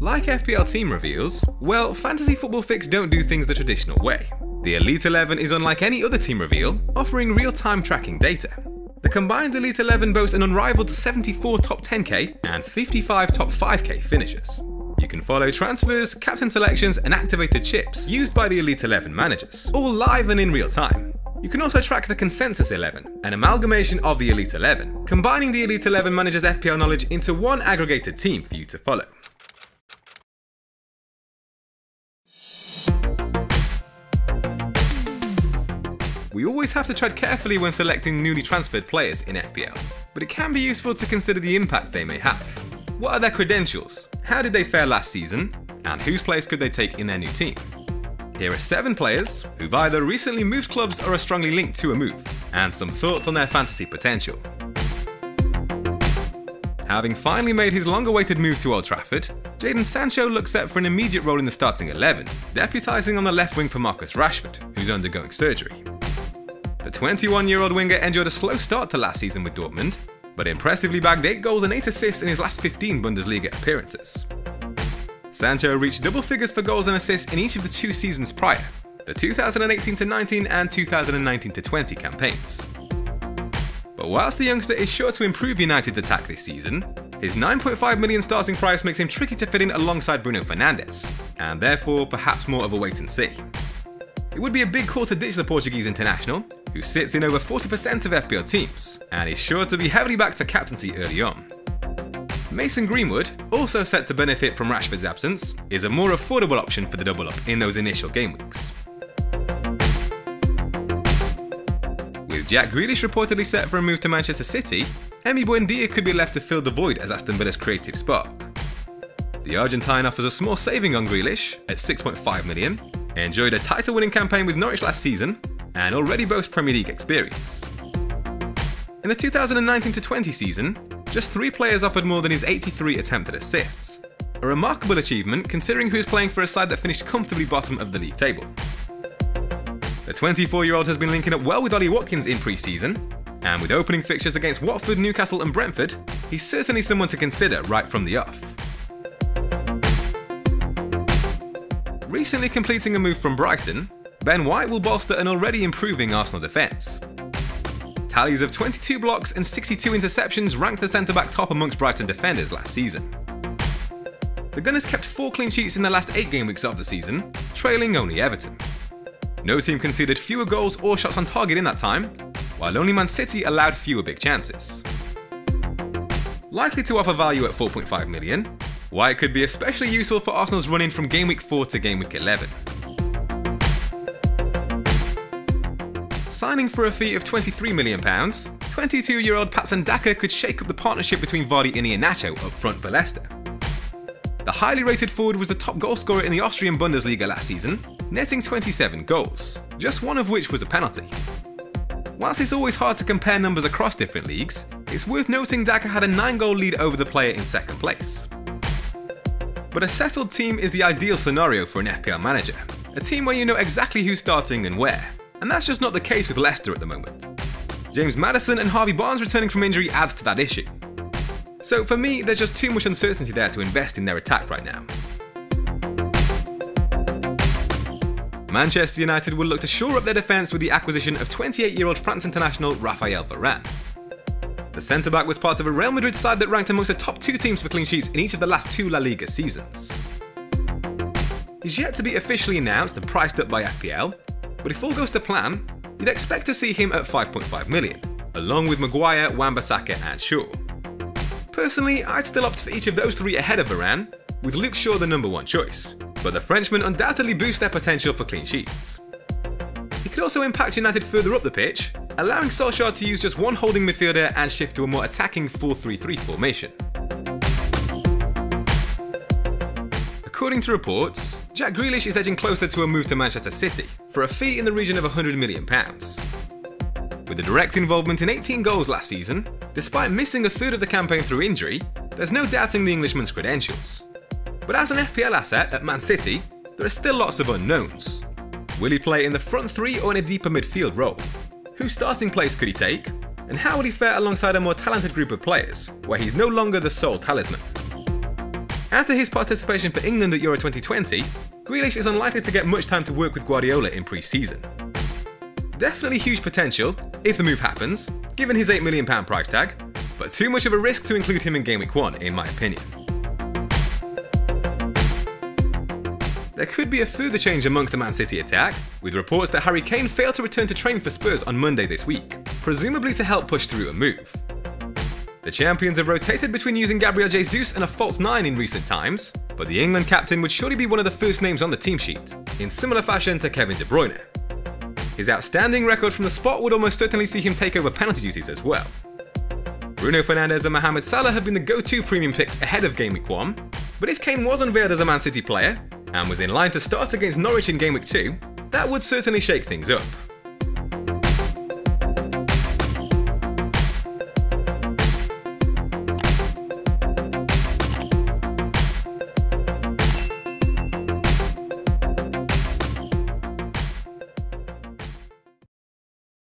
Like FPL team reveals, well, Fantasy Football Fix don't do things the traditional way. The Elite 11 is unlike any other team reveal, offering real-time tracking data. The combined Elite 11 boasts an unrivaled 74 top 10k and 55 top 5k finishes. You can follow transfers, captain selections and activated chips used by the Elite 11 managers, all live and in real time. You can also track the Consensus 11, an amalgamation of the Elite 11, combining the Elite 11 managers' FPL knowledge into one aggregated team for you to follow. We always have to tread carefully when selecting newly transferred players in FPL, but it can be useful to consider the impact they may have. What are their credentials? How did they fare last season? And whose place could they take in their new team? Here are 7 players who've either recently moved clubs or are strongly linked to a move, and some thoughts on their fantasy potential. Having finally made his long-awaited move to Old Trafford, Jadon Sancho looks set for an immediate role in the starting 11, deputising on the left wing for Marcus Rashford, who's undergoing surgery. The 21-year-old winger enjoyed a slow start to last season with Dortmund, but impressively bagged 8 goals and 8 assists in his last 15 Bundesliga appearances. Sancho reached double figures for goals and assists in each of the 2 seasons prior, the 2018-19 and 2019-20 campaigns. But whilst the youngster is sure to improve United's attack this season, his 9.5 million starting price makes him tricky to fit in alongside Bruno Fernandes, and therefore perhaps more of a wait and see. It would be a big call to ditch the Portuguese international, who sits in over 40% of FPL teams, and is sure to be heavily backed for captaincy early on. Mason Greenwood, also set to benefit from Rashford's absence, is a more affordable option for the double up in those initial game weeks. With Jack Grealish reportedly set for a move to Manchester City, Buendia could be left to fill the void as Aston Villa's creative spark. The Argentine offers a small saving on Grealish at 6.5 million, enjoyed a title-winning campaign with Norwich last season, and already boasts Premier League experience. In the 2019-20 season, just 3 players offered more than his 83 attempted assists, a remarkable achievement considering he was playing for a side that finished comfortably bottom of the league table. The 24-year-old has been linking up well with Ollie Watkins in pre-season, and with opening fixtures against Watford, Newcastle and Brentford, he's certainly someone to consider right from the off. Recently completing a move from Brighton, Ben White will bolster an already improving Arsenal defence. Tallies of 22 blocks and 62 interceptions ranked the centre-back top amongst Brighton defenders last season. The Gunners kept 4 clean sheets in the last 8 game weeks of the season, trailing only Everton. No team conceded fewer goals or shots on target in that time, while only Man City allowed fewer big chances. Likely to offer value at 4.5 million, White could be especially useful for Arsenal's run-in from game week 4 to game week 11. Signing for a fee of £23 million, 22-year-old Patson Daka could shake up the partnership between Vardy and Iheanacho up front for Leicester. The highly rated forward was the top goalscorer in the Austrian Bundesliga last season, netting 27 goals, just one of which was a penalty. Whilst it's always hard to compare numbers across different leagues, it's worth noting Daka had a 9-goal lead over the player in second place. But a settled team is the ideal scenario for an FPL manager, a team where you know exactly who's starting and where. And that's just not the case with Leicester at the moment. James Maddison and Harvey Barnes returning from injury adds to that issue. So for me, there's just too much uncertainty there to invest in their attack right now. Manchester United will look to shore up their defence with the acquisition of 28-year-old France international Raphael Varane. The centre-back was part of a Real Madrid side that ranked amongst the top 2 teams for clean sheets in each of the last 2 La Liga seasons. He's yet to be officially announced and priced up by FPL, but if all goes to plan, you'd expect to see him at 5.5 million, along with Maguire, Wan-Bissaka and Shaw. Personally, I'd still opt for each of those 3 ahead of Varane, with Luke Shaw the number 1 choice, but the Frenchman undoubtedly boosts their potential for clean sheets. He could also impact United further up the pitch, allowing Solskjaer to use just one holding midfielder and shift to a more attacking 4-3-3 formation. According to reports, Jack Grealish is edging closer to a move to Manchester City for a fee in the region of £100 million. With a direct involvement in 18 goals last season, despite missing a third of the campaign through injury, there's no doubting the Englishman's credentials. But as an FPL asset at Man City, there are still lots of unknowns. Will he play in the front 3 or in a deeper midfield role? Whose starting place could he take? And how would he fare alongside a more talented group of players, where he's no longer the sole talisman? After his participation for England at Euro 2020, Grealish is unlikely to get much time to work with Guardiola in pre-season. Definitely huge potential, if the move happens, given his £8 million price tag, but too much of a risk to include him in Game Week 1, in my opinion. There could be a further change amongst the Man City attack, with reports that Harry Kane failed to return to training for Spurs on Monday this week, presumably to help push through a move. The champions have rotated between using Gabriel Jesus and a false 9 in recent times, but the England captain would surely be one of the first names on the team sheet, in similar fashion to Kevin De Bruyne. His outstanding record from the spot would almost certainly see him take over penalty duties as well. Bruno Fernandes and Mohamed Salah have been the go-to premium picks ahead of Game Week 1, but if Kane was unveiled as a Man City player, and was in line to start against Norwich in Game Week 2, that would certainly shake things up.